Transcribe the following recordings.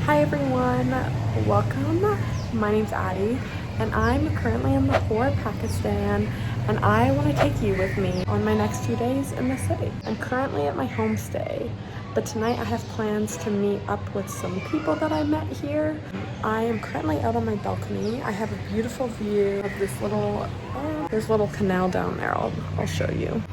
Hi everyone, welcome. My name's Addie and I'm currently in Lahore, Pakistan, and I want to take you with me on my next few days in the city. I'm currently at my homestay, but tonight I have plans to meet up with some people that I met here. I am currently out on my balcony. I have a beautiful view of this little, there's a little canal down there. I'll show you.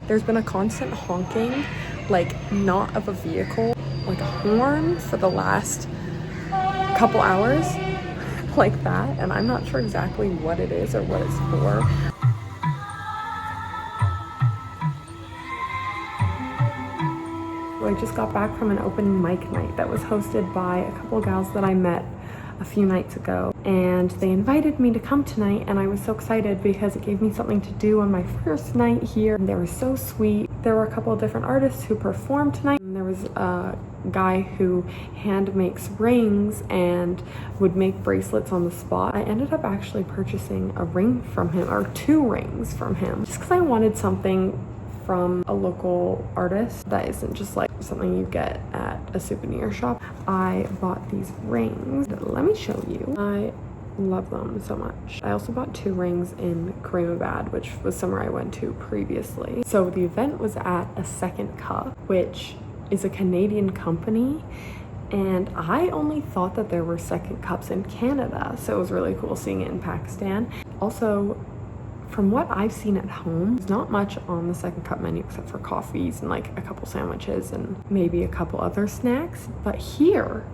There's been a constant honking, like not of a vehicle, like a horn for the last couple hours, like that, and I'm not sure exactly what it is or what it's for. So I just got back from an open mic night that was hosted by a couple gals that I met a few nights ago, and they invited me to come tonight, and I was so excited because it gave me something to do on my first night here. They were so sweet. There were a couple of different artists who performed tonight, and there was a guy who hand makes rings and would make bracelets on the spot. I ended up actually purchasing a ring from him, or 2 rings from him, just because I wanted something from a local artist that isn't just like something you get at a souvenir shop. I bought these rings. Let me show you. I love them so much. I also bought 2 rings in Karimabad, which was somewhere I went to previously. So the event was at a Second Cup, which is a Canadian company, and I only thought that there were Second Cups in Canada, so it was really cool seeing it in Pakistan. Also, from what I've seen at home, there's not much on the Second Cup menu except for coffees and like a couple sandwiches and maybe a couple other snacks. But here,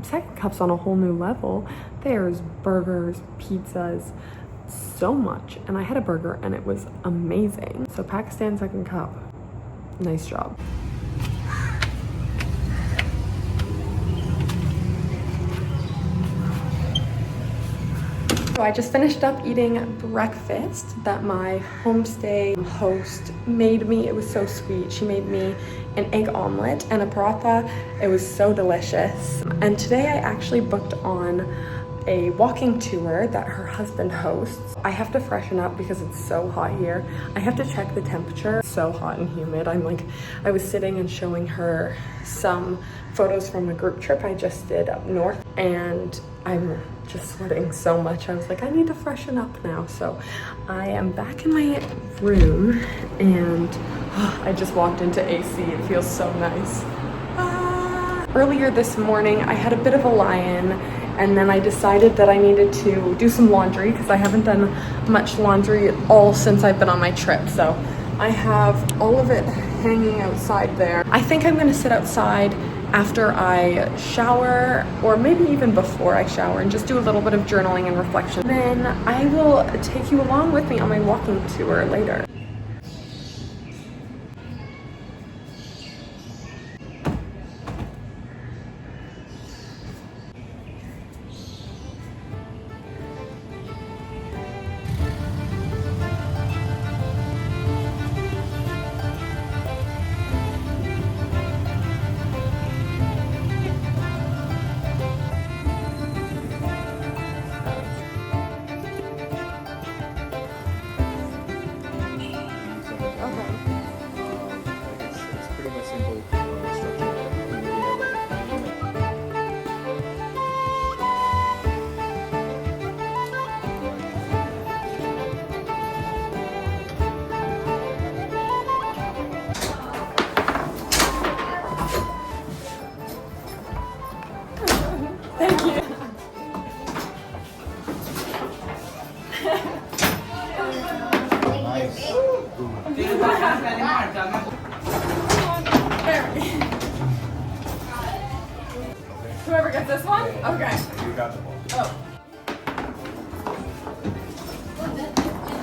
Second Cup's on a whole new level. There's burgers, pizzas, so much. And I had a burger and it was amazing. So Pakistan Second Cup, nice job. So I just finished up eating breakfast that my homestay host made me. It was so sweet. She made me an egg omelet and a paratha. It was so delicious. And today I actually booked on a walking tour that her husband hosts. I have to freshen up because it's so hot here. I have to check the temperature. It's so hot and humid. I was sitting and showing her some photos from a group trip I just did up north, and I'm just sweating so much. I was like, I need to freshen up now. So I am back in my room and I just walked into AC. It feels so nice. Earlier this morning, I had a bit of a lie-in, and then I decided that I needed to do some laundry because I haven't done much laundry at all since I've been on my trip. So I have all of it hanging outside there. I think I'm gonna sit outside after I shower, or maybe even before I shower, and just do a little bit of journaling and reflection. Then I will take you along with me on my walking tour later. Whoever gets this one? Okay. You got the ball. Oh.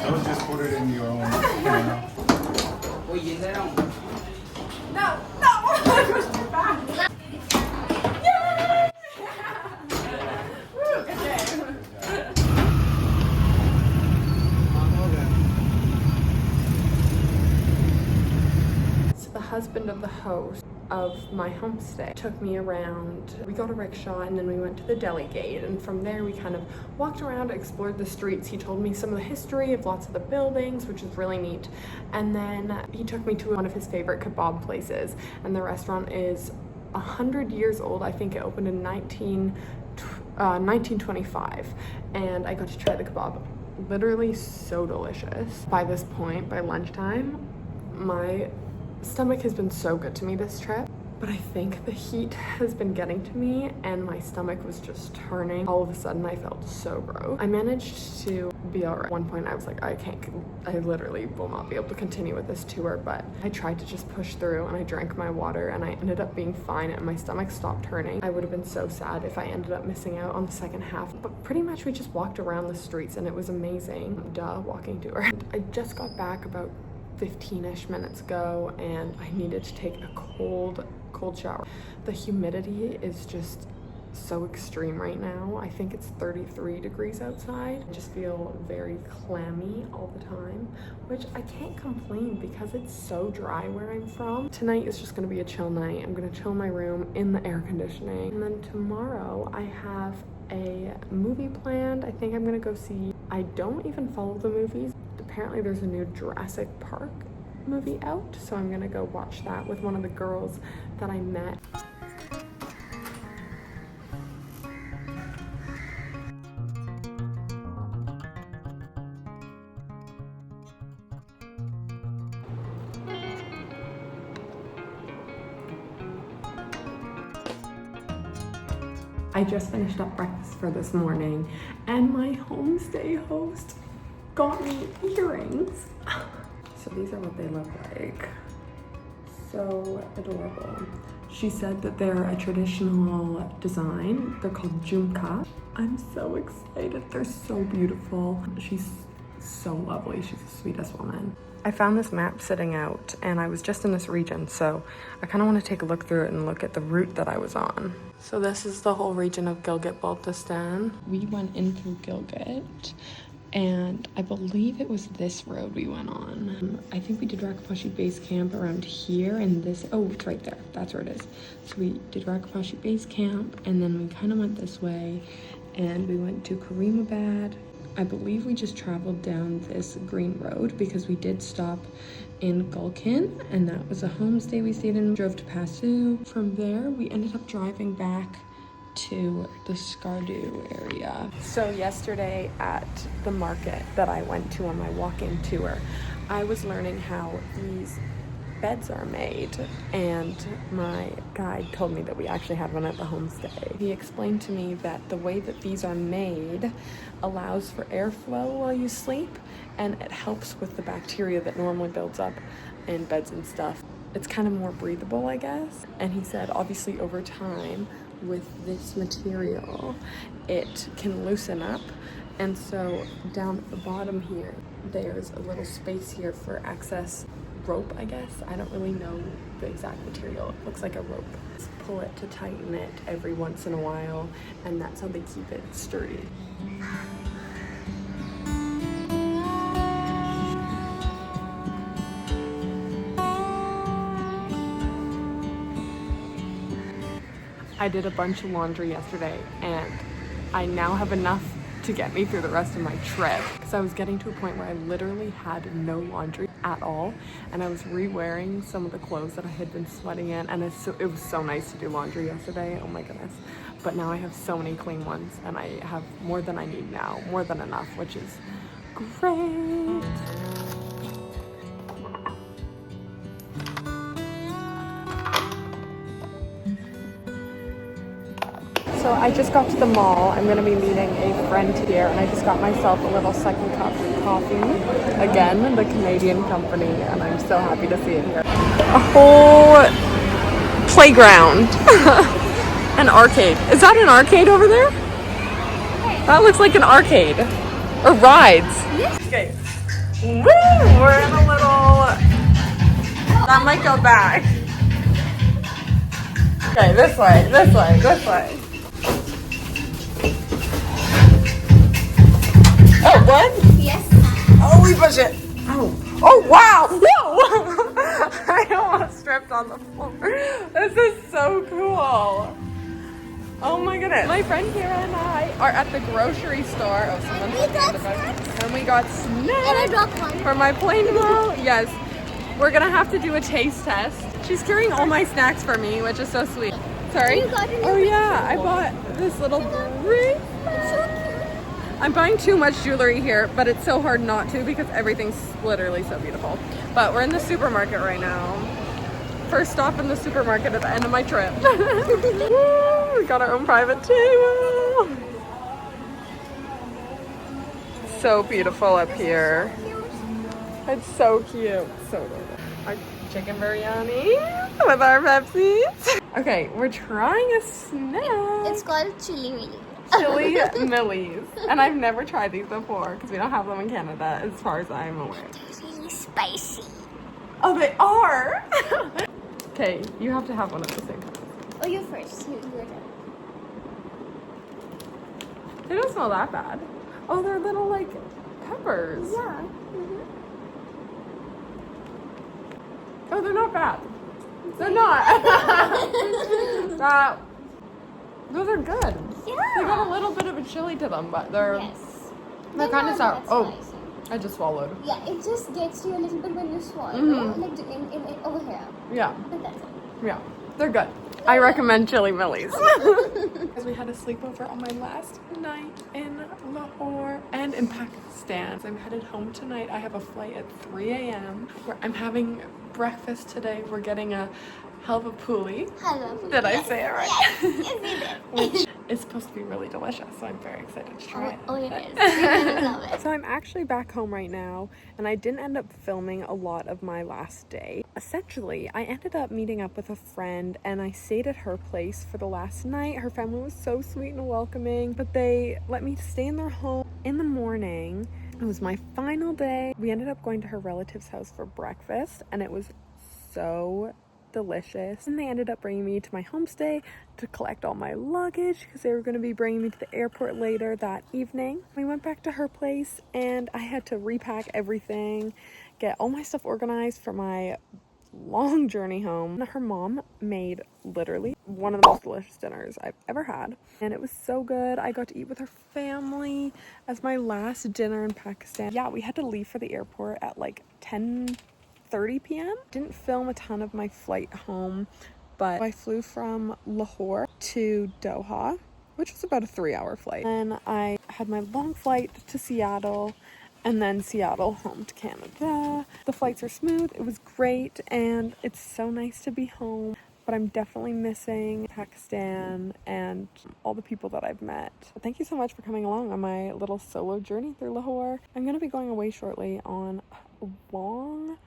Don't just put it in your own. No, no! Back. Yay! Woo, good game. So the husband of the host of my homestay. Took me around, we got a rickshaw and then we went to the deli gate, and from there we kind of walked around, explored the streets. He told me some of the history of lots of the buildings, which is really neat. And then he took me to one of his favorite kebab places, and the restaurant is 100 years old. I think it opened in 1925, and I got to try the kebab. Literally so delicious. By this point, by lunchtime, my stomach has been so good to me this trip, but I think the heat has been getting to me and my stomach was just turning. All of a sudden I felt so gross. I managed to be alright. At one point I was like, I literally will not be able to continue with this tour, but I tried to just push through and I drank my water and I ended up being fine and my stomach stopped hurting. I would have been so sad if I ended up missing out on the second half, but pretty much we just walked around the streets and it was amazing. Walking tour. I just got back about 15-ish minutes ago and I needed to take a cold shower. The humidity is just so extreme right now. I think it's 33 degrees outside. I just feel very clammy all the time, which I can't complain because it's so dry where I'm from. Tonight is just gonna be a chill night. I'm gonna chill in my room in the air conditioning. And then tomorrow I have a movie planned. I think I'm gonna go see, I don't even follow the movies. Apparently there's a new Jurassic Park movie out, so I'm gonna go watch that with one of the girls that I met. I just finished up breakfast for this morning and my homestay host got me earrings. So these are what they look like. So adorable. She said that they're a traditional design. They're called jumka. I'm so excited. They're so beautiful. She's so lovely. She's the sweetest woman. I found this map sitting out and I was just in this region, so I kind of want to take a look through it and look at the route that I was on. So this is the whole region of Gilgit-Baltistan. We went in through Gilgit, and I believe it was this road we went on. I think we did Rakaposhi Base Camp around here, and this, oh, it's right there. That's where it is. So we did Rakaposhi Base Camp, and then we kind of went this way, and we went to Karimabad. I believe we just traveled down this green road because we did stop in Gulkin, and that was a homestay we stayed in. Drove to Passu. From there, we ended up driving back to the Skardu area. So yesterday at the market that I went to on my walk-in tour, I was learning how these beds are made, and my guide told me that we actually had one at the homestay. He explained to me that the way that these are made allows for airflow while you sleep, and it helps with the bacteria that normally builds up in beds and stuff. It's kind of more breathable, I guess. And he said obviously over time with this material it can loosen up, and so down at the bottom here there's a little space here for excess rope, I guess. I don't really know the exact material. It looks like a rope. Just pull it to tighten it every once in a while, and that's how they keep it sturdy. I did a bunch of laundry yesterday, and I now have enough to get me through the rest of my trip, because I was getting to a point where I literally had no laundry at all, and I was re-wearing some of the clothes that I had been sweating in, and it was so nice to do laundry yesterday. Oh my goodness. But now I have so many clean ones, and I have more than I need now, more than enough, which is great. So I just got to the mall. I'm going to be meeting a friend here, and I just got myself a little second cup of coffee. Again, the Canadian company, and I'm so happy to see it here. A whole playground. An arcade. Is that an arcade over there? That looks like an arcade. Or rides. Okay. Woo! We're in a little... That might go back. Okay, this way, this way, this way. Oh, what? Yes. Oh, we push it. Oh. Oh, wow. No. I almost tripped on the floor. This is so cool. Oh my goodness. My friend Kira and I are at the grocery store. Oh, someone's We got snacks. and we got snacks. And I dropped one. For my plane tomorrow. Yes. We're gonna have to do a taste test. She's carrying all my snacks for me, which is so sweet. Sorry? You got a new Oh yeah, I bought this little ring. It's so cute. I'm buying too much jewelry here, but it's so hard not to because everything's literally so beautiful. But we're in the supermarket right now. First stop in the supermarket at the end of my trip. Woo, we got our own private table. So beautiful up here. It's so cute. So adorable. Our chicken biryani with our Pepsis. Okay, we're trying a snack. It's called chili mini. Chili Millies. And I've never tried these before because we don't have them in Canada as far as I'm aware. It's really spicy. Oh, they are? Okay, you have to have one at the same time. Oh, you first. Your turn. They don't smell that bad. Oh, they're little like peppers. Yeah. Oh, they're not bad. They're not. Those are good. Yeah. They got a little bit of a chili to them, but they're Yes. they're But kind not of sour. that Oh, spicy. I just swallowed. Yeah, it just gets you a little bit when you swallow. Mhm. Like in over here. Yeah, But that's it. yeah, they're good. I recommend Chili Millies. Because we had a sleepover on my last night in Lahore and in Pakistan. So I'm headed home tonight. I have a flight at 3 a.m. where I'm having breakfast today. We're getting a halva puli. Hello. Did I say it right? Yes, yes, you did. Which is supposed to be really delicious, so I'm very excited to try it. Oh, it is. I love it. So I'm actually back home right now, and I didn't end up filming a lot of my last day. Essentially, I ended up meeting up with a friend, and I stayed at her place for the last night. Her family was so sweet and welcoming, but they let me stay in their home in the morning. It was my final day. We ended up going to her relative's house for breakfast, and it was so delicious. And they ended up bringing me to my homestay to collect all my luggage because they were going to be bringing me to the airport later that evening. We went back to her place and I had to repack everything, get all my stuff organized for my long journey home. Her mom made literally one of the most delicious dinners I've ever had, and it was so good. I got to eat with her family as my last dinner in Pakistan. Yeah, we had to leave for the airport at like 10:30 p.m. Didn't film a ton of my flight home, but I flew from Lahore to Doha, which was about a 3-hour flight. And I had my long flight to Seattle, and then Seattle home to Canada. The flights were smooth, it was great, and it's so nice to be home. But I'm definitely missing Pakistan and all the people that I've met. But thank you so much for coming along on my little solo journey through Lahore. I'm going to be going away shortly on a long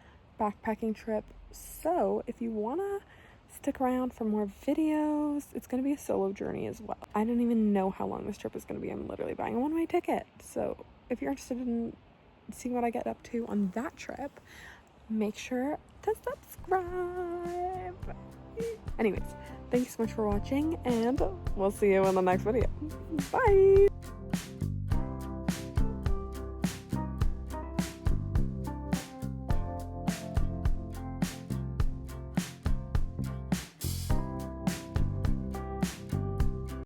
backpacking trip, so if you want to stick around for more videos, it's going to be a solo journey as well. I don't even know how long this trip is going to be. I'm literally buying a one-way ticket, so if you're interested in seeing what I get up to on that trip, make sure to subscribe. Anyways, thank you so much for watching, and we'll see you in the next video. Bye!